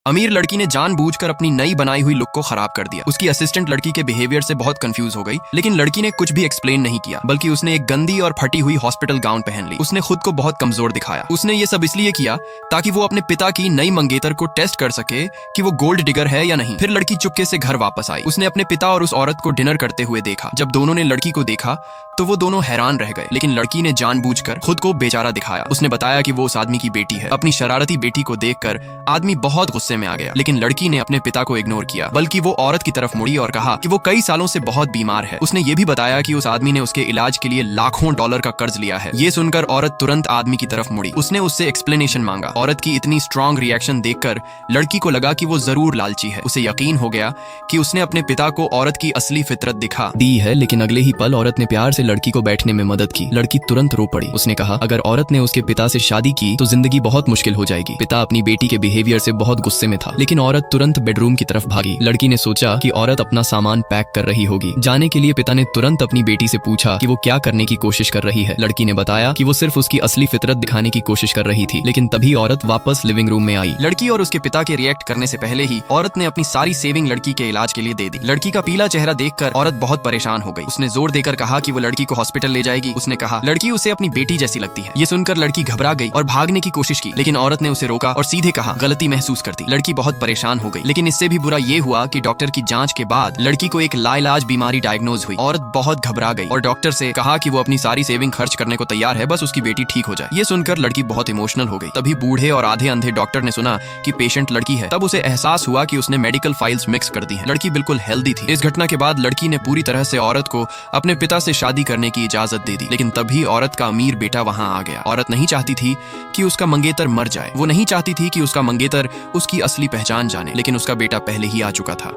अमीर लड़की ने जानबूझकर अपनी नई बनाई हुई लुक को खराब कर दिया। उसकी असिस्टेंट लड़की के बिहेवियर से बहुत कंफ्यूज हो गई, लेकिन लड़की ने कुछ भी एक्सप्लेन नहीं किया, बल्कि उसने एक गंदी और फटी हुई हॉस्पिटल गाउन पहन ली। उसने खुद को बहुत कमजोर दिखाया। उसने ये सब इसलिए किया ताकि वो अपने पिता की नई मंगेतर को टेस्ट कर सके कि वो गोल्ड डिगर है या नहीं। फिर लड़की चुपके से घर वापस आई। उसने अपने पिता और उस औरत को डिनर करते हुए देखा। जब दोनों ने लड़की को देखा तो वो दोनों हैरान रह गए, लेकिन लड़की ने जानबूझकर खुद को बेचारा दिखाया। उसने बताया कि वो उस आदमी की बेटी है। अपनी शरारती बेटी को देखकर आदमी बहुत गुस्से में आ गया, लेकिन लड़की ने अपने पिता को इग्नोर किया, बल्कि वो औरत की तरफ मुड़ी और कहा कि वो कई सालों से बहुत बीमार है। उसने ये भी बताया कि उस आदमी ने उसके इलाज के लिए लाखों डॉलर का कर्ज लिया है। ये सुनकर औरत तुरंत आदमी की तरफ मुड़ी। उसने उससे एक्सप्लेनेशन मांगा। औरत की इतनी स्ट्रॉन्ग रिएक्शन देखकर लड़की को लगा कि वो जरूर लालची है। उसे यकीन हो गया कि उसने अपने पिता को औरत की असली फितरत दिखा दी है, लेकिन अगले ही पल औरत ने प्यार से लड़की को बैठने में मदद की। लड़की तुरंत रो पड़ी। उसने कहा अगर औरत ने उसके पिता से शादी की तो जिंदगी बहुत मुश्किल हो जाएगी। पिता अपनी बेटी के बिहेवियर से बहुत गुस्से में था, लेकिन औरत तुरंत बेडरूम की तरफ भागी। लड़की ने सोचा कि औरत अपना सामान पैक कर रही होगी। जाने के लिए पिता ने तुरंत अपनी बेटी से पूछा कि वो क्या करने की कोशिश कर रही है। लड़की ने बताया कि वो सिर्फ उसकी असली फितरत दिखाने की कोशिश कर रही थी, लेकिन तभी औरत वापस लिविंग रूम में आई। लड़की और उसके पिता के रिएक्ट करने से पहले ही औरत ने अपनी सारी सेविंग लड़की के इलाज के लिए दे दी। लड़की का पीला चेहरा देखकर औरत बहुत परेशान हो गई। उसने जोर देकर कहा कि वो लड़की को हॉस्पिटल ले जाएगी। उसने कहा लड़की उसे अपनी बेटी जैसी लगती है। ये सुनकर लड़की घबरा गई और भागने की कोशिश की, लेकिन औरत ने उसे रोका और सीधे कहा गलती महसूस करती। लड़की बहुत परेशान हो गई, लेकिन इससे भी बुरा ये हुआ कि डॉक्टर की जांच के बाद लड़की को एक लाइलाज बीमारी डायग्नोज हुई। औरत बहुत घबरा गई और डॉक्टर से कहा कि वो अपनी सारी सेविंग खर्च करने को तैयार है, बस उसकी बेटी ठीक हो जाए। ये सुनकर लड़की बहुत इमोशनल हो गई। तभी बूढ़े और आधे अंधे डॉक्टर ने सुना कि पेशेंट लड़की है। तब उसे एहसास हुआ कि उसने मेडिकल फाइल्स मिक्स कर दी हैं। लड़की बिल्कुल हेल्दी थी। इस घटना के बाद लड़की ने पूरी तरह से औरत को अपने पिता से शादी करने की इजाजत दे दी, लेकिन तभी औरत का अमीर बेटा वहां आ गया। औरत नहीं चाहती थी कि उसका मंगेतर मर जाए। वो नहीं चाहती थी कि उसका मंगेतर उसकी असली पहचान जाने, लेकिन उसका बेटा पहले ही आ चुका था।